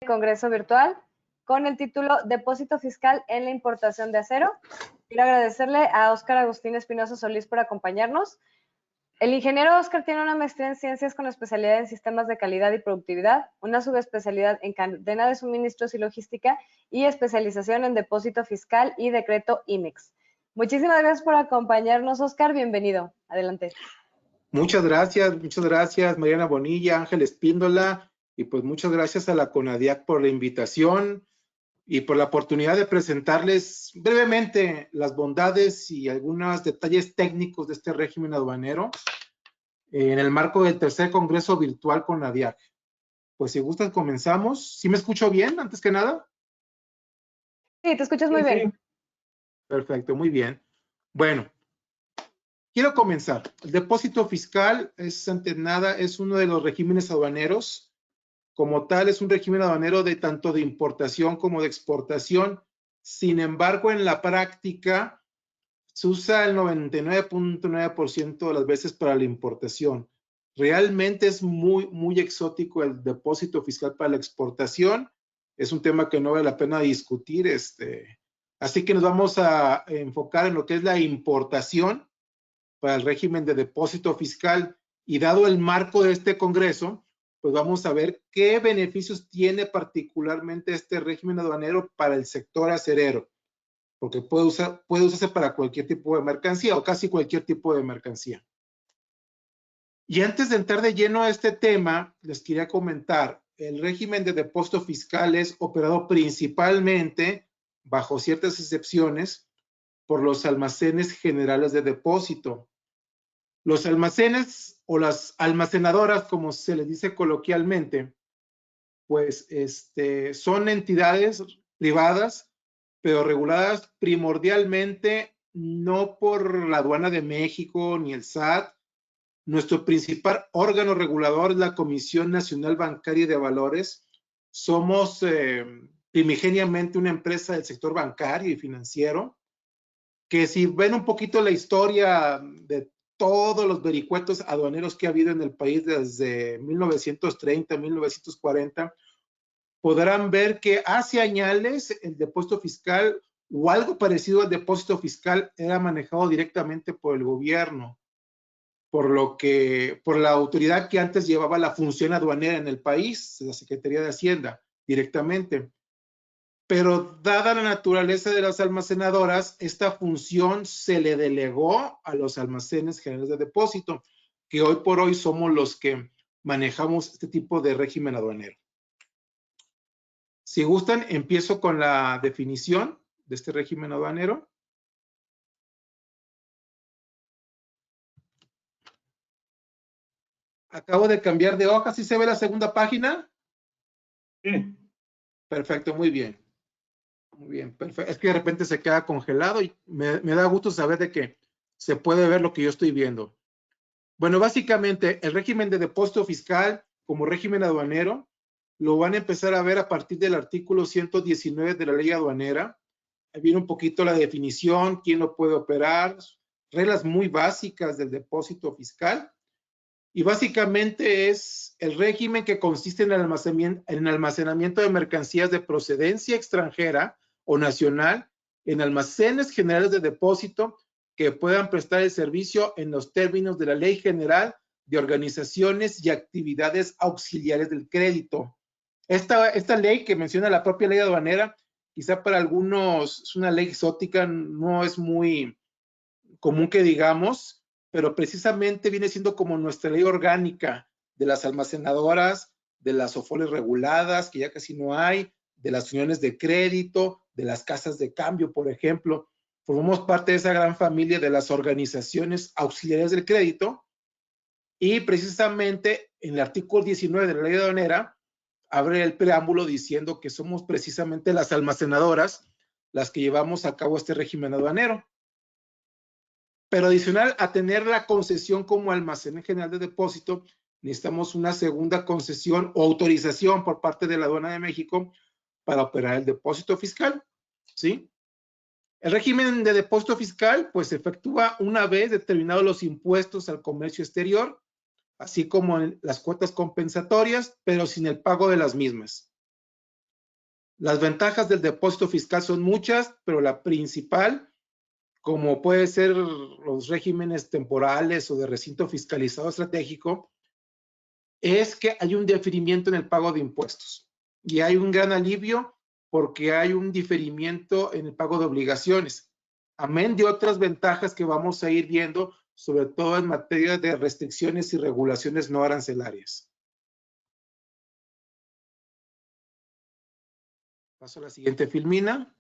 Congreso virtual con el título Depósito fiscal en la importación de acero. Quiero agradecerle a Óscar Agustín Espinosa Solís por acompañarnos. El ingeniero Óscar tiene una maestría en ciencias con especialidad en sistemas de calidad y productividad, una subespecialidad en cadena de suministros y logística y especialización en depósito fiscal y decreto IMEX. Muchísimas gracias por acompañarnos, Óscar. Bienvenido. Adelante. Muchas gracias, Mariana Bonilla, Ángel Espíndola, y pues muchas gracias a la CONADIAC por la invitación y por la oportunidad de presentarles brevemente las bondades y algunos detalles técnicos de este régimen aduanero en el marco del tercer Congreso Virtual CONADIAC. Pues si gustan comenzamos. ¿Sí me escucho bien, antes que nada? Sí, te escuchas muy bien. Perfecto, muy bien. Bueno, quiero comenzar. El depósito fiscal es, ante nada, es uno de los regímenes aduaneros. Como tal, es un régimen aduanero de tanto de importación como de exportación. Sin embargo, en la práctica, se usa el 99.9% de las veces para la importación. Realmente es muy exótico el depósito fiscal para la exportación. Es un tema que no vale la pena discutir. Así que nos vamos a enfocar en lo que es la importación para el régimen de depósito fiscal. Y dado el marco de este Congreso, pues vamos a ver qué beneficios tiene particularmente este régimen aduanero para el sector acerero, porque puede usarse para cualquier tipo de mercancía o casi cualquier tipo de mercancía. Y antes de entrar de lleno a este tema, les quería comentar, el régimen de depósito fiscal es operado principalmente, bajo ciertas excepciones, por los almacenes generales de depósito. Los almacenes o las almacenadoras, como se les dice coloquialmente, pues son entidades privadas, pero reguladas primordialmente no por la Aduana de México ni el SAT. Nuestro principal órgano regulador es la Comisión Nacional Bancaria y de Valores. Somos primigeniamente una empresa del sector bancario y financiero, que si ven un poquito la historia de todos los vericuetos aduaneros que ha habido en el país desde 1930, 1940, podrán ver que hace años el depósito fiscal o algo parecido al depósito fiscal era manejado directamente por el gobierno, por la autoridad que antes llevaba la función aduanera en el país, la Secretaría de Hacienda, directamente. Pero dada la naturaleza de las almacenadoras, esta función se le delegó a los almacenes generales de depósito, que hoy por hoy somos los que manejamos este tipo de régimen aduanero. Si gustan, empiezo con la definición de este régimen aduanero. Acabo de cambiar de hoja. ¿Sí se ve la segunda página? Sí. Perfecto, muy bien. Muy bien, perfecto. Es que de repente se queda congelado y me da gusto saber de que se puede ver lo que yo estoy viendo. Bueno, básicamente el régimen de depósito fiscal como régimen aduanero lo van a empezar a ver a partir del artículo 119 de la ley aduanera. Ahí viene un poquito la definición, quién lo puede operar, reglas muy básicas del depósito fiscal. Y básicamente es el régimen que consiste en el almacenamiento de mercancías de procedencia extranjera o nacional en almacenes generales de depósito que puedan prestar el servicio en los términos de la Ley General de Organizaciones y Actividades Auxiliares del Crédito. Esta ley que menciona la propia ley aduanera, quizá para algunos es una ley exótica, no es muy común que digamos, pero precisamente viene siendo como nuestra ley orgánica de las almacenadoras, de las OFOLES reguladas, que ya casi no hay, de las uniones de crédito, de las casas de cambio, por ejemplo. Formamos parte de esa gran familia de las organizaciones auxiliares del crédito y precisamente en el artículo 19 de la ley aduanera abre el preámbulo diciendo que somos precisamente las almacenadoras las que llevamos a cabo este régimen aduanero. Pero adicional a tener la concesión como almacén general de depósito, necesitamos una segunda concesión o autorización por parte de la Aduana de México para operar el depósito fiscal, ¿sí? El régimen de depósito fiscal, pues, se efectúa una vez determinados los impuestos al comercio exterior, así como las cuotas compensatorias, pero sin el pago de las mismas. Las ventajas del depósito fiscal son muchas, pero la principal, como puede ser los regímenes temporales o de recinto fiscalizado estratégico, es que hay un diferimiento en el pago de impuestos. Y hay un gran alivio porque hay un diferimiento en el pago de obligaciones, amén de otras ventajas que vamos a ir viendo, sobre todo en materia de restricciones y regulaciones no arancelarias. Paso a la siguiente filmina.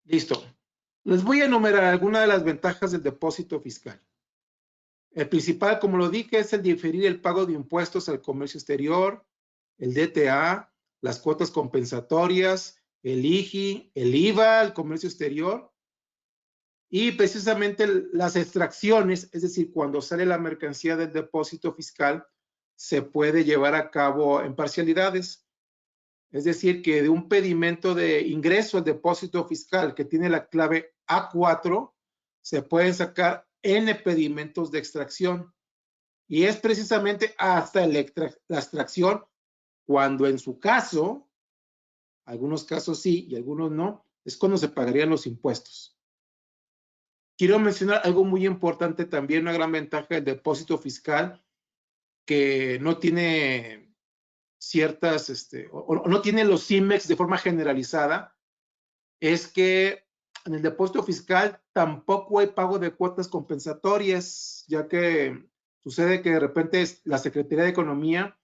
Listo. Les voy a enumerar algunas de las ventajas del depósito fiscal. El principal, como lo dije, es el diferir el pago de impuestos al comercio exterior, el DTA, las cuotas compensatorias, el IGI, el IVA al comercio exterior y precisamente las extracciones, es decir, cuando sale la mercancía del depósito fiscal, se puede llevar a cabo en parcialidades. Es decir, que de un pedimento de ingreso al depósito fiscal que tiene la clave A4, se pueden sacar N pedimentos de extracción. Y es precisamente hasta la extracción cuando en su caso, algunos casos sí y algunos no, es cuando se pagarían los impuestos. Quiero mencionar algo muy importante también, una gran ventaja del depósito fiscal que no tiene ciertas, o no tiene los CIMEX de forma generalizada, es que en el depósito fiscal tampoco hay pago de cuotas compensatorias, ya que sucede que de repente la Secretaría de Economía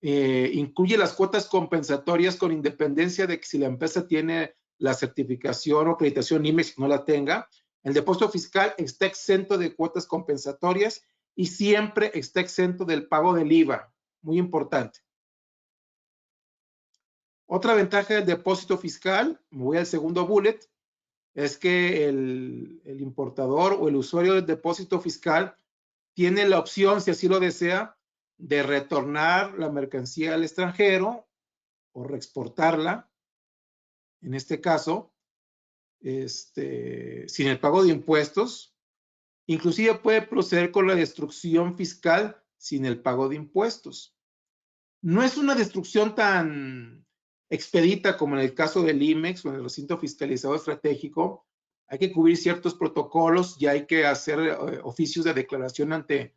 incluye las cuotas compensatorias con independencia de que si la empresa tiene la certificación o acreditación IMEX no la tenga. El depósito fiscal está exento de cuotas compensatorias y siempre está exento del pago del IVA. Muy importante. Otra ventaja del depósito fiscal, me voy al segundo bullet, es que el importador o el usuario del depósito fiscal tiene la opción, si así lo desea, de retornar la mercancía al extranjero o reexportarla, en este caso, sin el pago de impuestos. Inclusive puede proceder con la destrucción fiscal sin el pago de impuestos. No es una destrucción tan expedita como en el caso del IMEX o en el recinto fiscalizado estratégico. Hay que cubrir ciertos protocolos y hay que hacer oficios de declaración ante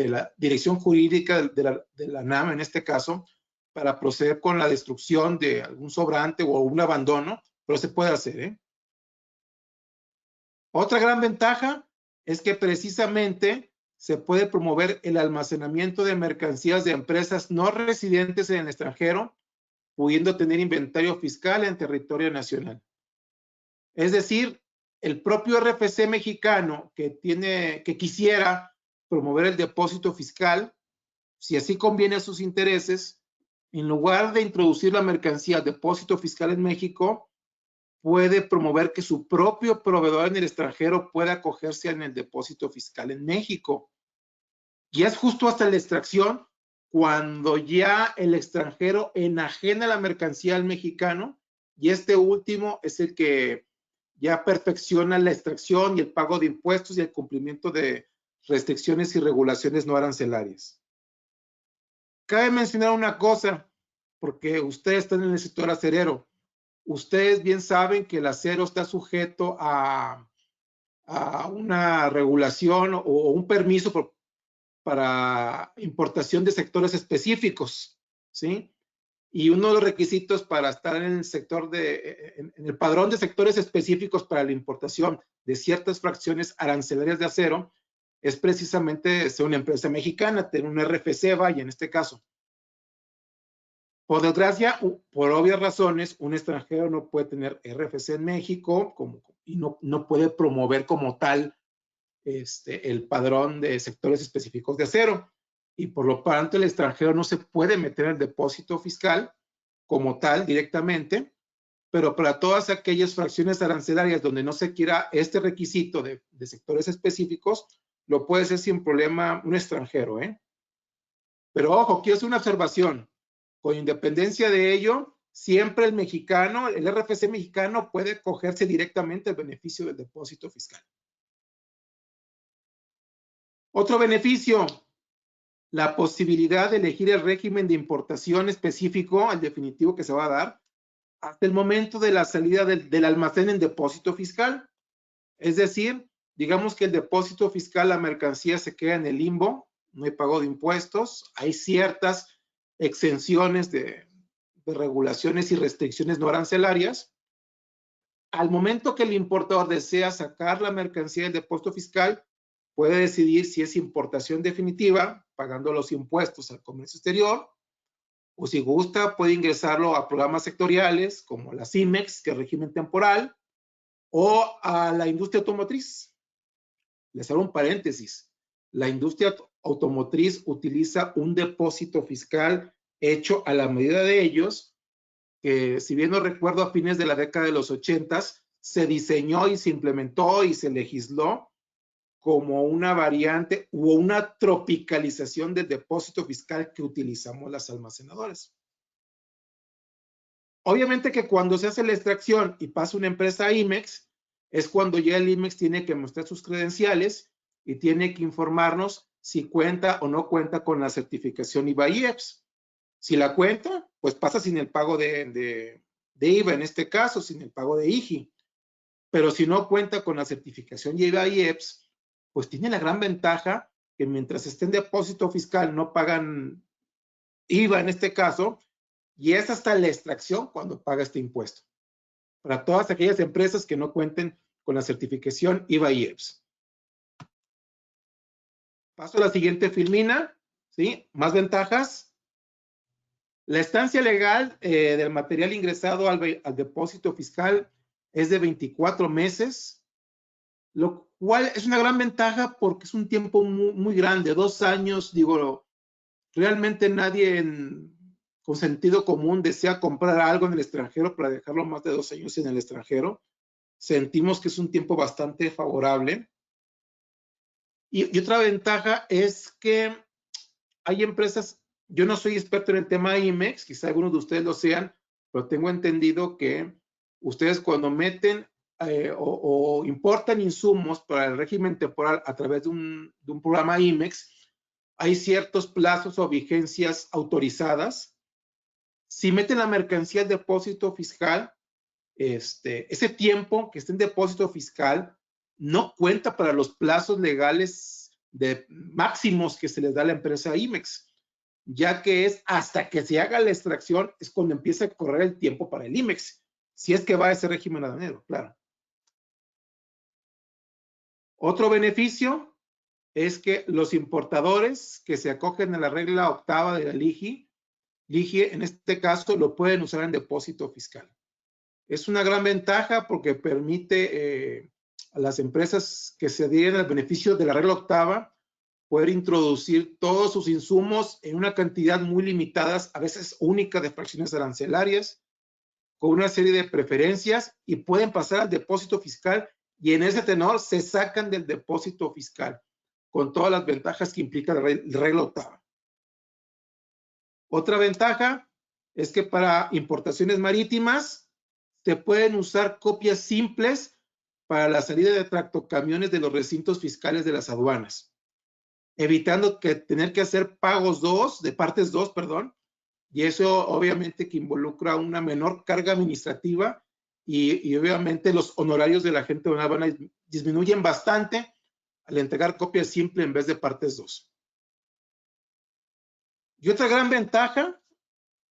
la dirección jurídica de la NAM en este caso, para proceder con la destrucción de algún sobrante o un abandono, pero se puede hacer, ¿eh? Otra gran ventaja es que precisamente se puede promover el almacenamiento de mercancías de empresas no residentes en el extranjero, pudiendo tener inventario fiscal en territorio nacional. Es decir, el propio RFC mexicano que quisiera promover el depósito fiscal, si así conviene a sus intereses, en lugar de introducir la mercancía depósito fiscal en México, puede promover que su propio proveedor en el extranjero pueda acogerse en el depósito fiscal en México. Y es justo hasta la extracción cuando ya el extranjero enajena la mercancía al mexicano y este último es el que ya perfecciona la extracción y el pago de impuestos y el cumplimiento de restricciones y regulaciones no arancelarias. Cabe mencionar una cosa, porque ustedes están en el sector acerero. Ustedes bien saben que el acero está sujeto a una regulación o un permiso para importación de sectores específicos, ¿sí? Y uno de los requisitos para estar en el sector en el padrón de sectores específicos para la importación de ciertas fracciones arancelarias de acero es precisamente ser una empresa mexicana, tener un RFC, vaya, en este caso. Por desgracia, por obvias razones, un extranjero no puede tener RFC en México y no puede promover como tal el padrón de sectores específicos de acero. Y por lo tanto, el extranjero no se puede meter en el depósito fiscal como tal directamente, pero para todas aquellas fracciones arancelarias donde no se quiera este requisito de sectores específicos, lo puede hacer sin problema un extranjero, ¿eh? Pero ojo, quiero hacer una observación. Con independencia de ello, siempre el mexicano, el RFC mexicano puede cogerse directamente el beneficio del depósito fiscal. Otro beneficio, la posibilidad de elegir el régimen de importación específico, el definitivo que se va a dar, hasta el momento de la salida del almacén en depósito fiscal. Es decir, digamos que el depósito fiscal, la mercancía se queda en el limbo, no hay pago de impuestos, hay ciertas exenciones de regulaciones y restricciones no arancelarias. Al momento que el importador desea sacar la mercancía del depósito fiscal, puede decidir si es importación definitiva, pagando los impuestos al comercio exterior, o si gusta, puede ingresarlo a programas sectoriales como la CIMEX, que es régimen temporal, o a la industria automotriz. Les hago un paréntesis. La industria automotriz utiliza un depósito fiscal hecho a la medida de ellos, que si bien no recuerdo, a fines de la década de los 80 se diseñó y se implementó y se legisló como una variante o una tropicalización del depósito fiscal que utilizamos las almacenadoras. Obviamente que cuando se hace la extracción y pasa una empresa a IMEX, es cuando ya el IMEX tiene que mostrar sus credenciales y tiene que informarnos si cuenta o no cuenta con la certificación IVA-IEPS. Si la cuenta, pues pasa sin el pago de IVA, en este caso, sin el pago de IGI. Pero si no cuenta con la certificación IVA-IEPS, pues tiene la gran ventaja que mientras esté en depósito fiscal no pagan IVA en este caso, y es hasta la extracción cuando paga este impuesto. Para todas aquellas empresas que no cuenten con la certificación IVA-IEPS. Paso a la siguiente filmina, ¿sí? Más ventajas. La estancia legal del material ingresado al depósito fiscal es de 24 meses, lo cual es una gran ventaja porque es un tiempo muy grande, 2 años, digo, realmente nadie con sentido común desea comprar algo en el extranjero para dejarlo más de 2 años en el extranjero. Sentimos que es un tiempo bastante favorable. Y otra ventaja es que hay empresas, yo no soy experto en el tema IMEX, quizá algunos de ustedes lo sean, pero tengo entendido que ustedes cuando meten o importan insumos para el régimen temporal a través de un programa IMEX, hay ciertos plazos o vigencias autorizadas. Si meten la mercancía al depósito fiscal, ese tiempo que esté en depósito fiscal no cuenta para los plazos legales de máximos que se les da a la empresa IMEX, ya que es hasta que se haga la extracción es cuando empieza a correr el tiempo para el IMEX, si es que va a ese régimen aduanero, claro. Otro beneficio es que los importadores que se acogen a la regla octava de la LIGI, en este caso lo pueden usar en depósito fiscal. Es una gran ventaja porque permite a las empresas que se adhieren al beneficio de la regla octava poder introducir todos sus insumos en una cantidad muy limitada, a veces única, de fracciones arancelarias, con una serie de preferencias y pueden pasar al depósito fiscal y en ese tenor se sacan del depósito fiscal con todas las ventajas que implica la regla octava. Otra ventaja es que para importaciones marítimas se pueden usar copias simples para la salida de tractocamiones de los recintos fiscales de las aduanas, evitando tener que hacer pagos de partes 2, perdón, y eso obviamente que involucra una menor carga administrativa y obviamente los honorarios de la gente de aduana disminuyen bastante al entregar copias simples en vez de partes 2. Y otra gran ventaja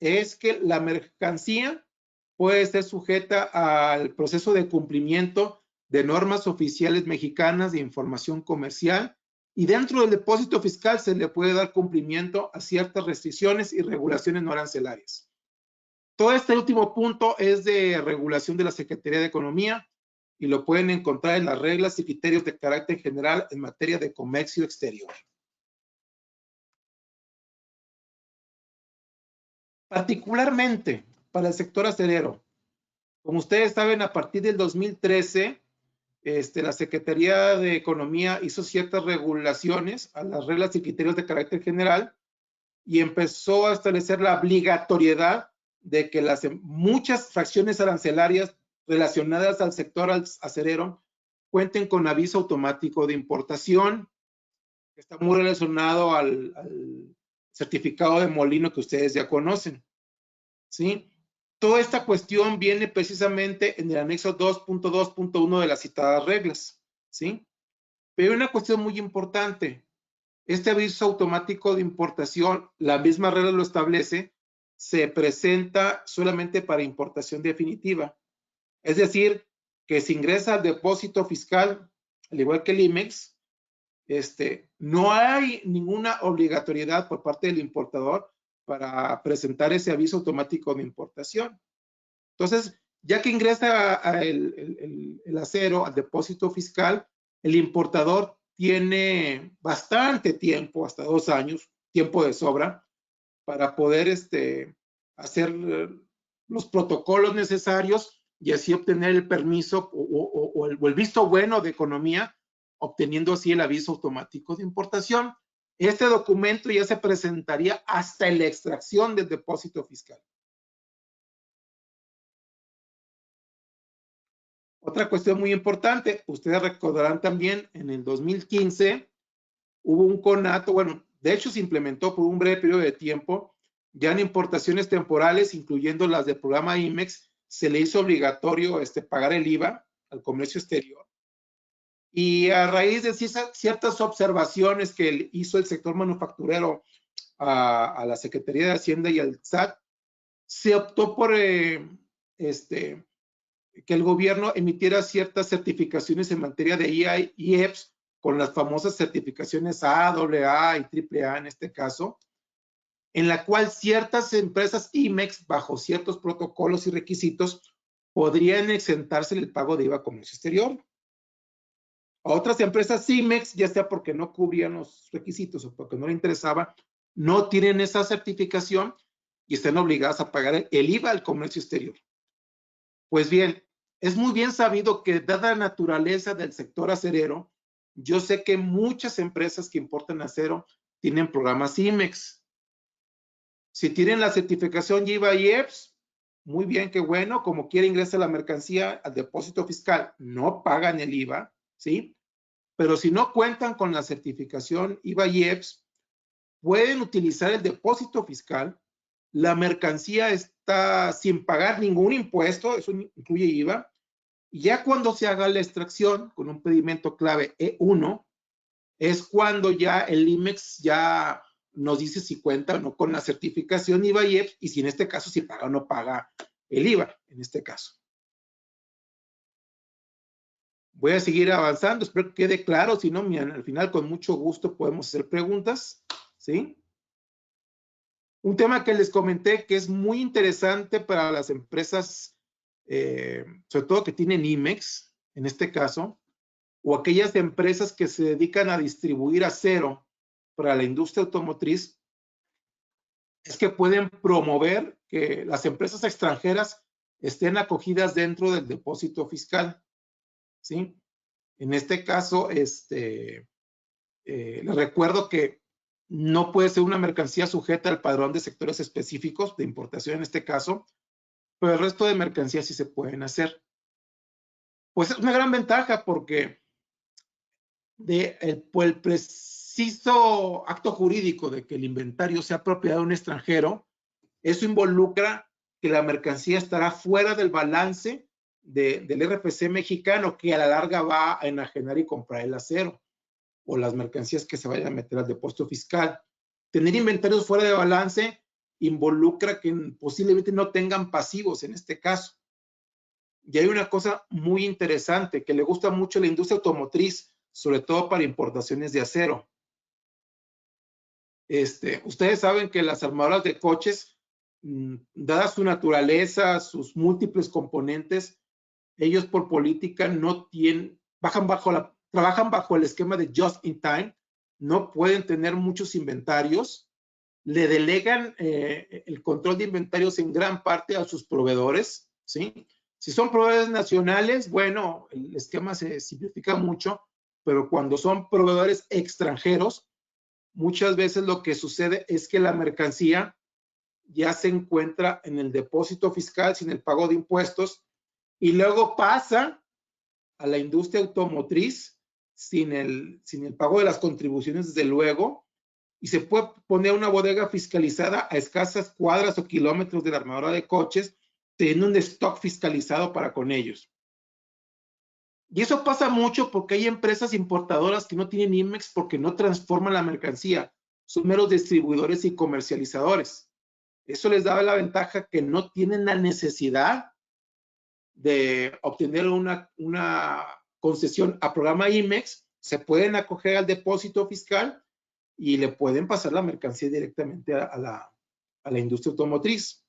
es que la mercancía puede ser sujeta al proceso de cumplimiento de normas oficiales mexicanas de información comercial y dentro del depósito fiscal se le puede dar cumplimiento a ciertas restricciones y regulaciones no arancelarias. Todo este último punto es de regulación de la Secretaría de Economía y lo pueden encontrar en las reglas y criterios de carácter general en materia de comercio exterior. Particularmente para el sector acerero. Como ustedes saben, a partir del 2013, la Secretaría de Economía hizo ciertas regulaciones a las reglas y criterios de carácter general y empezó a establecer la obligatoriedad de que muchas fracciones arancelarias relacionadas al sector acerero cuenten con aviso automático de importación. Está muy relacionado al certificado de molino que ustedes ya conocen, ¿sí? Toda esta cuestión viene precisamente en el anexo 2.2.1 de las citadas reglas, ¿sí? Pero hay una cuestión muy importante. Este aviso automático de importación, la misma regla lo establece, se presenta solamente para importación definitiva. Es decir, que si ingresa al depósito fiscal, al igual que el IMEX, no hay ninguna obligatoriedad por parte del importador para presentar ese aviso automático de importación. Entonces, ya que ingresa el acero al depósito fiscal, el importador tiene bastante tiempo, hasta 2 años, tiempo de sobra, para poder hacer los protocolos necesarios y así obtener el permiso o el visto bueno de economía, obteniendo así el aviso automático de importación. Este documento ya se presentaría hasta la extracción del depósito fiscal. Otra cuestión muy importante, ustedes recordarán también en el 2015 hubo un conato, bueno, de hecho se implementó por un breve periodo de tiempo, ya en importaciones temporales, incluyendo las del programa IMEX, se le hizo obligatorio pagar el IVA al comercio exterior. Y a raíz de ciertas observaciones que hizo el sector manufacturero a la Secretaría de Hacienda y al SAT, se optó por que el gobierno emitiera ciertas certificaciones en materia de EI y EPS, con las famosas certificaciones A, AA y AAA en este caso, en la cual ciertas empresas IMEX, bajo ciertos protocolos y requisitos, podrían exentarse el pago de IVA a comercio exterior. A otras empresas IMEX, ya sea porque no cubrían los requisitos o porque no le interesaba, no tienen esa certificación y están obligadas a pagar el IVA al comercio exterior. Pues bien, es muy bien sabido que dada la naturaleza del sector acerero, yo sé que muchas empresas que importan acero tienen programas IMEX. Si tienen la certificación IVA y EPS, muy bien, qué bueno, como quiera ingresa la mercancía al depósito fiscal, no pagan el IVA, ¿sí? Pero si no cuentan con la certificación IVA y EPS, pueden utilizar el depósito fiscal, la mercancía está sin pagar ningún impuesto, eso incluye IVA, y ya cuando se haga la extracción con un pedimento clave E1, es cuando ya el IMEX ya nos dice si cuenta o no con la certificación IVA y EPS, y si en este caso si paga o no paga el IVA, en este caso. Voy a seguir avanzando, espero que quede claro, si no, al final con mucho gusto podemos hacer preguntas, ¿sí? Un tema que les comenté que es muy interesante para las empresas, sobre todo que tienen IMEX, en este caso, o aquellas empresas que se dedican a distribuir acero para la industria automotriz, es que pueden promover que las empresas extranjeras estén acogidas dentro del depósito fiscal, ¿sí? En este caso, les recuerdo que no puede ser una mercancía sujeta al padrón de sectores específicos de importación en este caso, pero el resto de mercancías sí se pueden hacer. Pues es una gran ventaja porque por el preciso acto jurídico de que el inventario sea propiedad de un extranjero, eso involucra que la mercancía estará fuera del balance del RFC mexicano, que a la larga va a enajenar y comprar el acero o las mercancías que se vayan a meter al depósito fiscal. Tener inventarios fuera de balance involucra que posiblemente no tengan pasivos en este caso. Y hay una cosa muy interesante que le gusta mucho a la industria automotriz, sobre todo para importaciones de acero. Ustedes saben que las armadoras de coches, dada su naturaleza, sus múltiples componentes, ellos por política no tienen, trabajan bajo el esquema de just in time, no pueden tener muchos inventarios, le delegan el control de inventarios en gran parte a sus proveedores, ¿sí? Si son proveedores nacionales, bueno, el esquema se simplifica mucho, pero cuando son proveedores extranjeros, muchas veces lo que sucede es que la mercancía ya se encuentra en el depósito fiscal sin el pago de impuestos y luego pasa a la industria automotriz sin el pago de las contribuciones, desde luego, y se puede poner una bodega fiscalizada a escasas cuadras o kilómetros de la armadora de coches, teniendo un stock fiscalizado para con ellos. Y eso pasa mucho porque hay empresas importadoras que no tienen IMEX porque no transforman la mercancía, son meros distribuidores y comercializadores. Eso les da la ventaja que no tienen la necesidad de obtener una concesión a programa IMEX, se pueden acoger al depósito fiscal y le pueden pasar la mercancía directamente a la industria automotriz.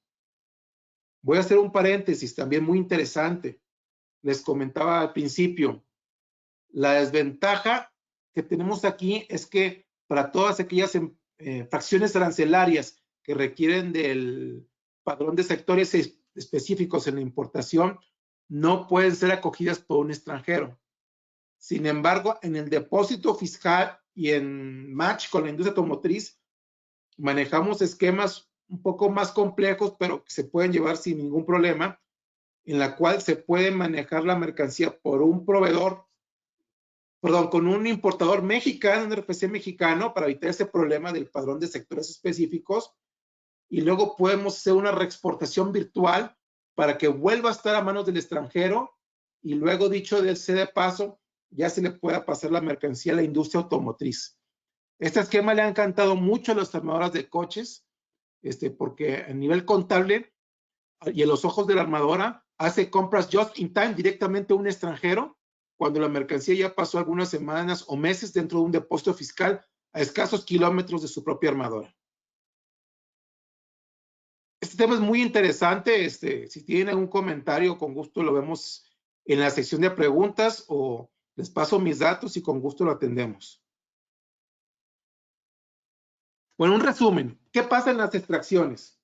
Voy a hacer un paréntesis también muy interesante. Les comentaba al principio, la desventaja que tenemos aquí es que para todas aquellas fracciones arancelarias que requieren del padrón de sectores específicos en la importación, no pueden ser acogidas por un extranjero. Sin embargo, en el depósito fiscal y en match con la industria automotriz, manejamos esquemas un poco más complejos, pero que se pueden llevar sin ningún problema, en la cual se puede manejar la mercancía por un proveedor, perdón, con un importador mexicano, un RFC mexicano, para evitar ese problema del padrón de sectores específicos, y luego podemos hacer una reexportación virtual para que vuelva a estar a manos del extranjero, y luego, dicho de ese de paso, ya se le pueda pasar la mercancía a la industria automotriz. Este esquema le ha encantado mucho a las armadoras de coches, porque a nivel contable y en los ojos de la armadora hace compras just in time directamente a un extranjero cuando la mercancía ya pasó algunas semanas o meses dentro de un depósito fiscal a escasos kilómetros de su propia armadora. Este tema es muy interesante. Si tienen algún comentario, con gusto lo vemos en la sección de preguntas o les paso mis datos y con gusto lo atendemos. Bueno, un resumen. ¿Qué pasa en las extracciones?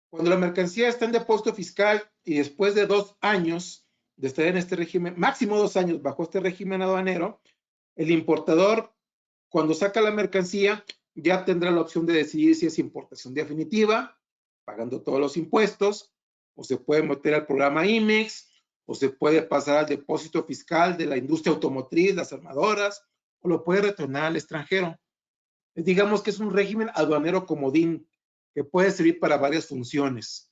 Cuando la mercancía está en depósito fiscal y después de 2 años de estar en este régimen, máximo 2 años bajo este régimen aduanero, el importador, cuando saca la mercancía, ya tendrá la opción de decidir si es importación definitiva, pagando todos los impuestos, o se puede meter al programa IMEX, o se puede pasar al depósito fiscal de la industria automotriz, las armadoras, o lo puede retornar al extranjero. Digamos que es un régimen aduanero comodín que puede servir para varias funciones.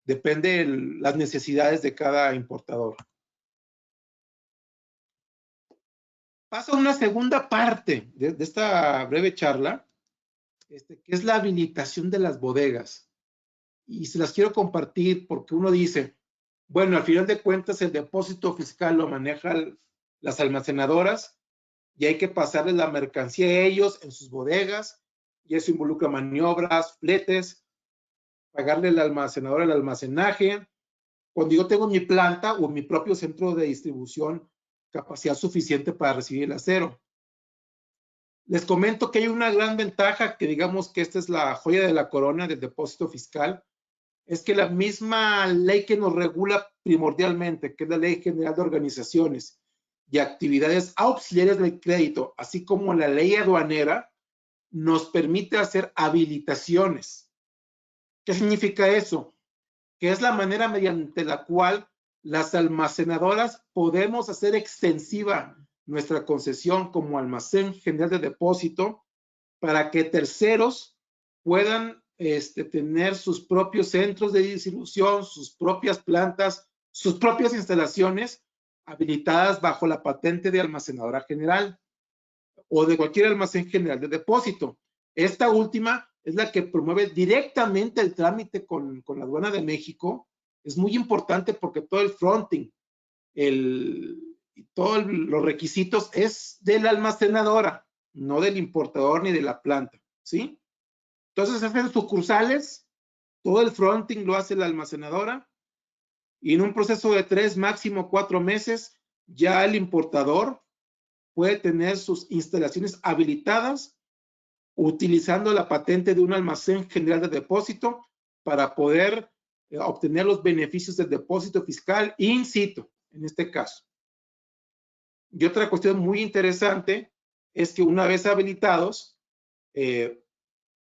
Depende de las necesidades de cada importador. Paso a una segunda parte de esta breve charla, que es la habilitación de las bodegas. Y se las quiero compartir porque uno dice, bueno, al final de cuentas el depósito fiscal lo manejan las almacenadoras y hay que pasarles la mercancía a ellos en sus bodegas, y eso involucra maniobras, fletes, pagarle al almacenador el almacenaje. Cuando yo tengo mi planta o mi propio centro de distribución, capacidad suficiente para recibir el acero. Les comento que hay una gran ventaja, que digamos que esta es la joya de la corona del depósito fiscal, es que la misma ley que nos regula primordialmente, que es la Ley General de Organizaciones y Actividades Auxiliares del Crédito, así como la ley aduanera, nos permite hacer habilitaciones. ¿Qué significa eso? Que es la manera mediante la cual las almacenadoras podemos hacer extensiva nuestra concesión como almacén general de depósito para que terceros puedan tener sus propios centros de distribución, sus propias plantas, sus propias instalaciones habilitadas bajo la patente de almacenadora general o de cualquier almacén general de depósito. Esta última es la que promueve directamente el trámite con la aduana de México. Es muy importante porque todo el fronting, todos los requisitos es de la almacenadora, no del importador ni de la planta, ¿sí? Entonces hacen sucursales, todo el fronting lo hace la almacenadora y en un proceso de 3, máximo 4 meses, ya el importador puede tener sus instalaciones habilitadas utilizando la patente de un almacén general de depósito para poder obtener los beneficios del depósito fiscal in situ, en este caso. Y otra cuestión muy interesante es que una vez habilitados,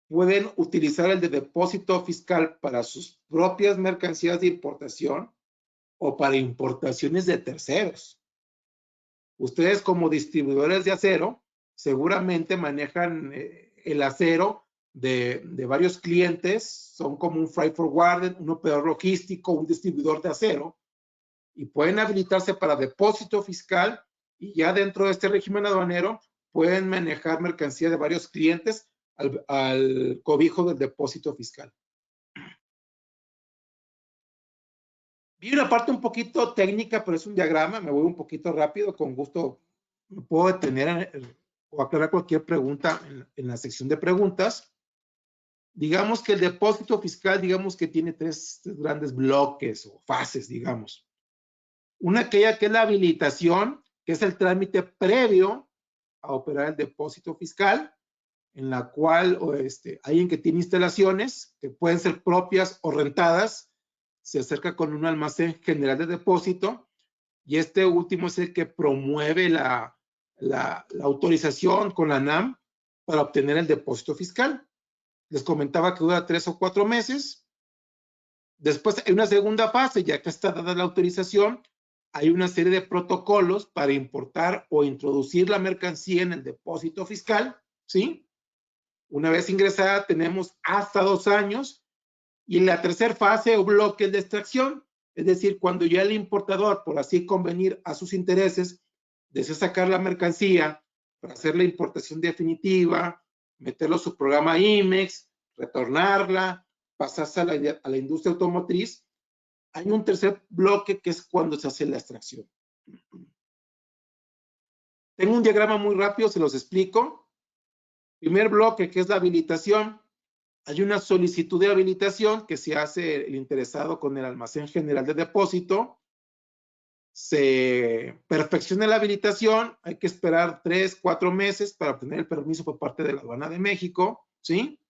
pueden utilizar el de depósito fiscal para sus propias mercancías de importación o para importaciones de terceros. Ustedes como distribuidores de acero seguramente manejan el acero de varios clientes, son como un freight forwarder, un operador logístico, un distribuidor de acero, y pueden habilitarse para depósito fiscal, y ya dentro de este régimen aduanero pueden manejar mercancía de varios clientes al cobijo del depósito fiscal. Vi una parte un poquito técnica, pero es un diagrama, me voy un poquito rápido, con gusto me puedo detener o aclarar cualquier pregunta en la sección de preguntas. Digamos que el depósito fiscal, digamos que tiene tres grandes bloques o fases, digamos. Una aquella que es la habilitación, que es el trámite previo a operar el depósito fiscal, en la cual alguien que tiene instalaciones, que pueden ser propias o rentadas, se acerca con un almacén general de depósito, y este último es el que promueve la autorización con la NAM para obtener el depósito fiscal. Les comentaba que dura 3 o 4 meses. Después hay una segunda fase, ya que está dada la autorización, hay una serie de protocolos para importar o introducir la mercancía en el depósito fiscal, ¿sí? Una vez ingresada tenemos hasta 2 años, y en la tercera fase o bloque de extracción, es decir, cuando ya el importador, por así convenir a sus intereses, desea sacar la mercancía para hacer la importación definitiva, meterlo a su programa IMEX, retornarla, pasarse a la industria automotriz, hay un tercer bloque que es cuando se hace la extracción. Tengo un diagrama muy rápido, se los explico. Primer bloque, que es la habilitación. Hay una solicitud de habilitación que se hace el interesado con el almacén general de depósito. Se perfecciona la habilitación, hay que esperar 3, 4 meses para obtener el permiso por parte de la Aduana de México, ¿sí?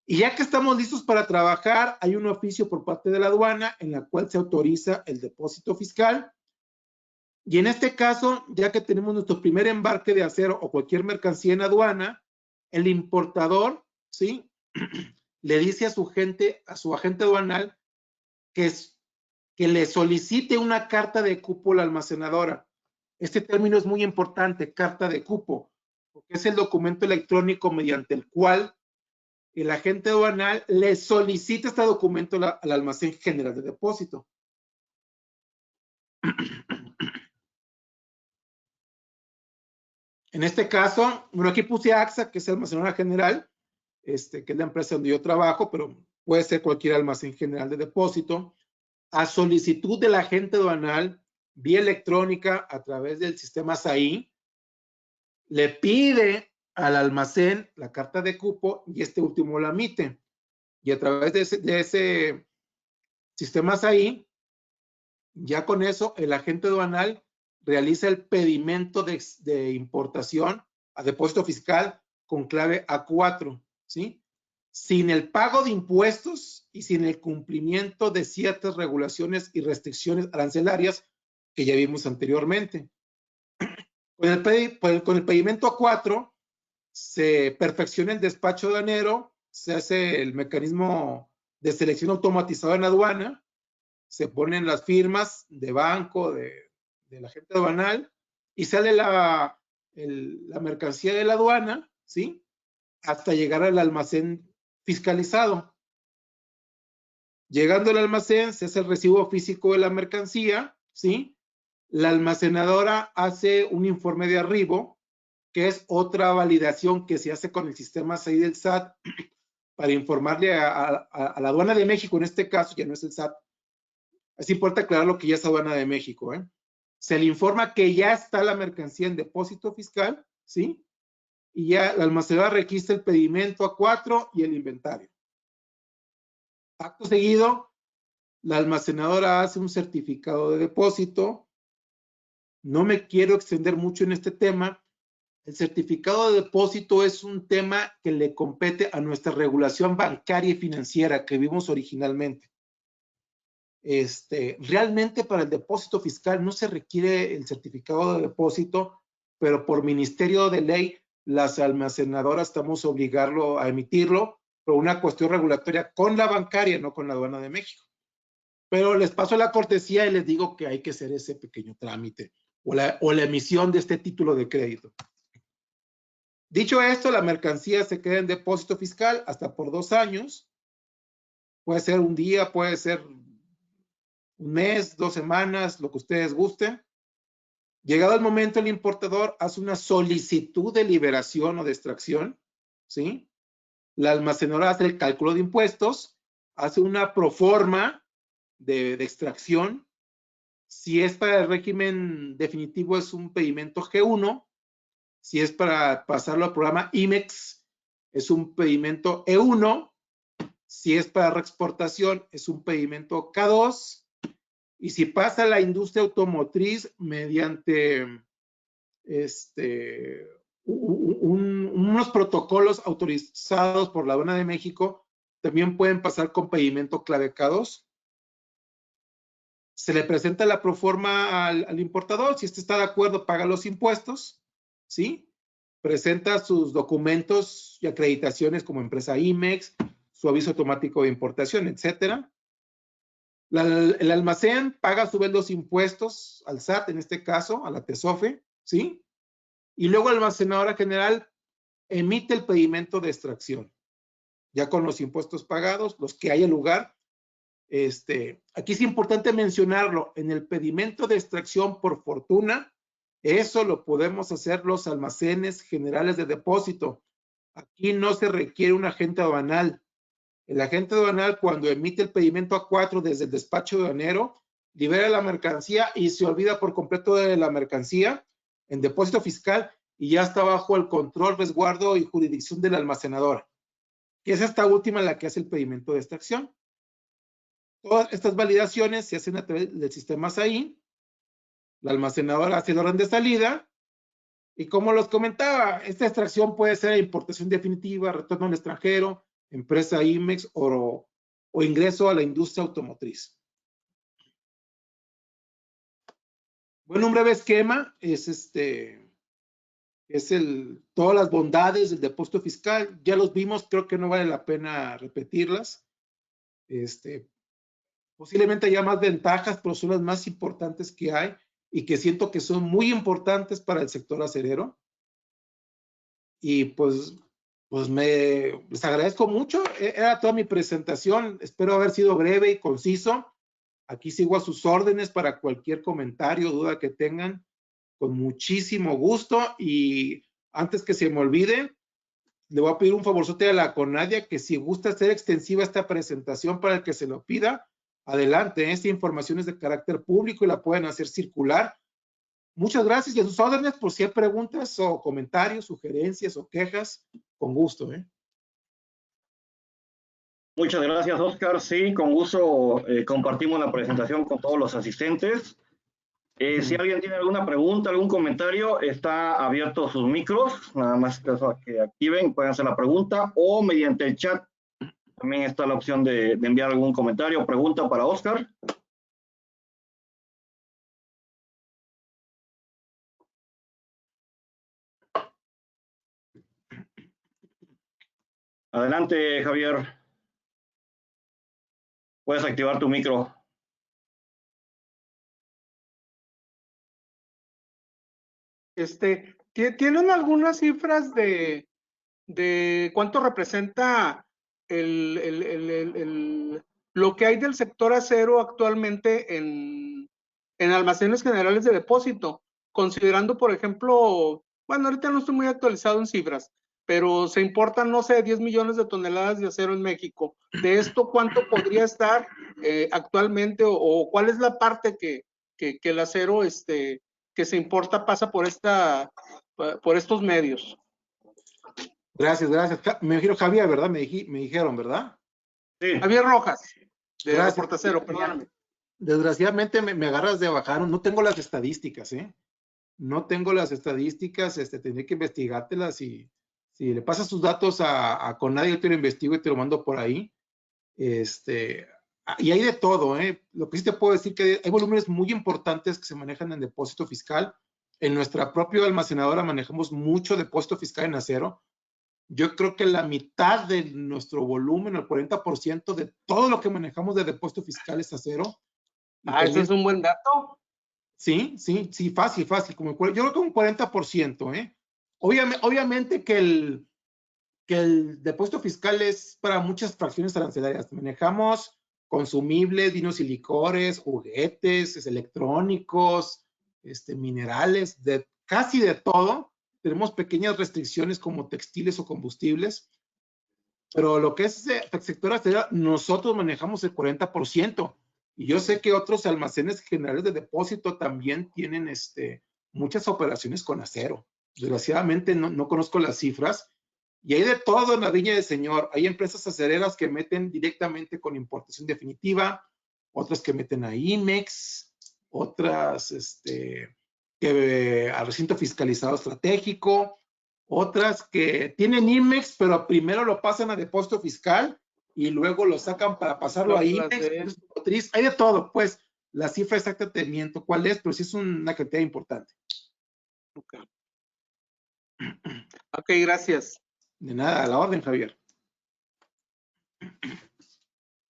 Y ya que estamos listos para trabajar, hay un oficio por parte de la aduana en la cual se autoriza el depósito fiscal. Y en este caso, ya que tenemos nuestro primer embarque de acero o cualquier mercancía en aduana, el importador, ¿sí? Le dice a su agente aduanal que le solicite una carta de cupo a la almacenadora. Este término es muy importante, carta de cupo, porque es el documento electrónico mediante el cual el agente aduanal le solicita este documento al almacén general de depósito. En este caso, bueno, aquí puse AXA, que es el almacenadora general, que es la empresa donde yo trabajo, pero puede ser cualquier almacén general de depósito. A solicitud del agente aduanal, vía electrónica a través del sistema SAI, le pide al almacén la carta de cupo y este último la emite. Y a través de ese sistema SAI, ya con eso, el agente aduanal realiza el pedimento de importación a depósito fiscal con clave A4, ¿sí? Sin el pago de impuestos y sin el cumplimiento de ciertas regulaciones y restricciones arancelarias que ya vimos anteriormente. Con el pedimento A4 se perfecciona el despacho aduanero, se hace el mecanismo de selección automatizado en aduana, se ponen las firmas de banco, del agente aduanal, y sale la mercancía de la aduana, ¿sí? Hasta llegar al almacén fiscalizado. Llegando al almacén, se hace el recibo físico de la mercancía, ¿sí? La almacenadora hace un informe de arribo, que es otra validación que se hace con el sistema SAI del SAT para informarle a la Aduana de México, en este caso ya no es el SAT. Es importante aclarar lo que ya es Aduana de México, ¿eh? Se le informa que ya está la mercancía en depósito fiscal, ¿sí? Y ya la almacenadora registra el pedimento A4 y el inventario. Acto seguido, la almacenadora hace un certificado de depósito. No me quiero extender mucho en este tema. El certificado de depósito es un tema que le compete a nuestra regulación bancaria y financiera que vimos originalmente. Realmente para el depósito fiscal no se requiere el certificado de depósito, pero por ministerio de ley, las almacenadoras estamos obligados a emitirlo por una cuestión regulatoria con la bancaria, no con la Aduana de México. pero les paso la cortesía y les digo que hay que hacer ese pequeño trámite o la emisión de este título de crédito. Dicho esto, la mercancía se queda en depósito fiscal hasta por 2 años. Puede ser un día, puede ser un mes, 2 semanas, lo que ustedes gusten. Llegado el momento, el importador hace una solicitud de liberación o de extracción, ¿sí? La almacenadora hace el cálculo de impuestos, hace una proforma de extracción. Si es para el régimen definitivo, es un pedimento G1. Si es para pasarlo al programa IMEX, es un pedimento E1. Si es para reexportación, es un pedimento K2. Y si pasa a la industria automotriz mediante unos protocolos autorizados por la Aduana de México, también pueden pasar con pedimento clave K2. Se le presenta la proforma al importador, si está de acuerdo, paga los impuestos, ¿sí? Presenta sus documentos y acreditaciones como empresa IMEX, su aviso automático de importación, etcétera. El almacén paga a su vez los impuestos al SAT, en este caso, a la TESOFE, ¿sí? Y luego la almacenadora general emite el pedimento de extracción, ya con los impuestos pagados, los que haya lugar. Aquí es importante mencionarlo, en el pedimento de extracción por fortuna, eso lo podemos hacer los almacenes generales de depósito. Aquí no se requiere un agente aduanal. El agente aduanal, cuando emite el pedimento A4 desde el despacho aduanero, libera la mercancía y se olvida por completo de la mercancía en depósito fiscal y ya está bajo el control, resguardo y jurisdicción de la almacenadora, que es esta última la que hace el pedimento de extracción. Todas estas validaciones se hacen a través del sistema SAI. La almacenadora hace el orden de salida y, como los comentaba, esta extracción puede ser importación definitiva, retorno al extranjero, empresa IMEX o ingreso a la industria automotriz. Bueno, un breve esquema es todas las bondades del depósito fiscal. Ya los vimos, creo que no vale la pena repetirlas. Posiblemente haya más ventajas, pero son las más importantes que hay y que siento que son muy importantes para el sector acerero. Y pues les agradezco mucho. Era toda mi presentación. Espero haber sido breve y conciso. Aquí sigo a sus órdenes para cualquier comentario o duda que tengan, con muchísimo gusto. Y antes que se me olvide, le voy a pedir un favorzote a la Conadia que si gusta hacer extensiva esta presentación para el que se lo pida, adelante. Esta información es de carácter público y la pueden hacer circular. Muchas gracias y a sus órdenes por si hay preguntas o comentarios, sugerencias o quejas, con gusto. Muchas gracias, Oscar. Sí, con gusto compartimos la presentación con todos los asistentes. Si alguien tiene alguna pregunta, algún comentario, está abierto sus micros, nada más que activen, pueden hacer la pregunta o mediante el chat. También está la opción de enviar algún comentario o pregunta para Oscar. Adelante, Javier. Puedes activar tu micro. ¿Tienen algunas cifras de cuánto representa lo que hay del sector acero actualmente en almacenes generales de depósito? Considerando, por ejemplo, bueno, ahorita no estoy muy actualizado en cifras, pero se importan, no sé, 10 millones de toneladas de acero en México. ¿De esto cuánto podría estar actualmente o cuál es la parte que el acero que se importa pasa por estos medios? Gracias. Me dijeron Javier, ¿verdad? Me dijeron, ¿verdad? Sí. Javier Rojas, de Gracias. Reportacero, perdóname. Desgraciadamente me agarras de bajar, no tengo las estadísticas, No tengo las estadísticas, tendré que investigártelas y si le pasas tus datos a Conadia, yo te lo investigo y te lo mando por ahí. Y hay de todo, Lo que sí te puedo decir que hay volúmenes muy importantes que se manejan en depósito fiscal. En nuestra propia almacenadora manejamos mucho depósito fiscal en acero. Yo creo que la mitad de nuestro volumen, el 40% de todo lo que manejamos de depósito fiscal es acero. Ah, ese es un buen dato. Sí, fácil. Yo creo que un 40%, ¿eh? Obviamente que el depósito fiscal es para muchas fracciones arancelarias. Manejamos consumibles, vinos y licores, juguetes, electrónicos, minerales, casi de todo. Tenemos pequeñas restricciones como textiles o combustibles, pero lo que es el sector arancelero, nosotros manejamos el 40%. Y yo sé que otros almacenes generales de depósito también tienen muchas operaciones con acero. Desgraciadamente no conozco las cifras. Y hay de todo en la viña del Señor. Hay empresas acereras que meten directamente con importación definitiva, otras que meten a IMEX, otras al recinto fiscalizado estratégico, otras que tienen IMEX, pero primero lo pasan a depósito fiscal y luego lo sacan para pasarlo a IMEX. Hay de todo, pues la cifra exacta te miento cuál es, pero sí es una cantidad importante. Ok, gracias. De nada, a la orden, Javier.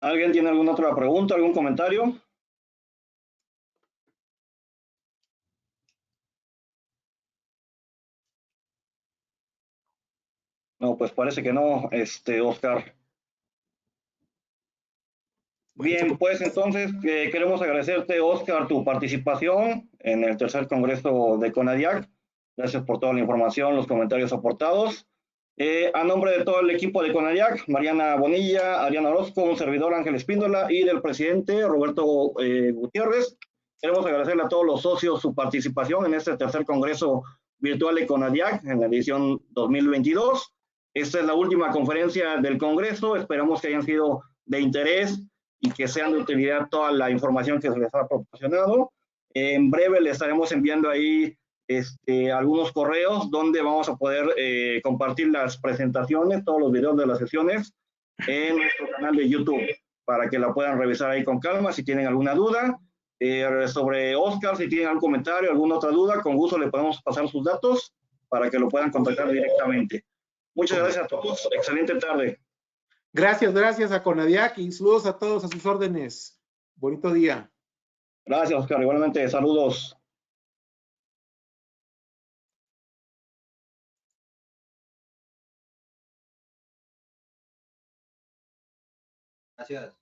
¿Alguien tiene alguna otra pregunta, algún comentario? No, pues parece que no, Oscar. Bien, pues entonces queremos agradecerte, Oscar, tu participación en el tercer congreso de CONADIAC. Gracias por toda la información, los comentarios aportados. A nombre de todo el equipo de CONADIAC, Mariana Bonilla, Adriana Orozco, un servidor Ángel Espíndola y del presidente Roberto Gutiérrez, queremos agradecerle a todos los socios su participación en este tercer congreso virtual de CONADIAC en la edición 2022. Esta es la última conferencia del congreso, esperamos que hayan sido de interés y que sean de utilidad toda la información que se les ha proporcionado. En breve les estaremos enviando ahí algunos correos donde vamos a poder compartir las presentaciones, todos los videos de las sesiones en nuestro canal de YouTube para que la puedan revisar ahí con calma si tienen alguna duda. Sobre Oscar, si tienen algún comentario, alguna otra duda, con gusto le podemos pasar sus datos para que lo puedan contactar directamente. Muchas gracias a todos. Excelente tarde. Gracias a CONADIAC y saludos a todos a sus órdenes. Bonito día. Gracias, Oscar. Igualmente, saludos. Gracias.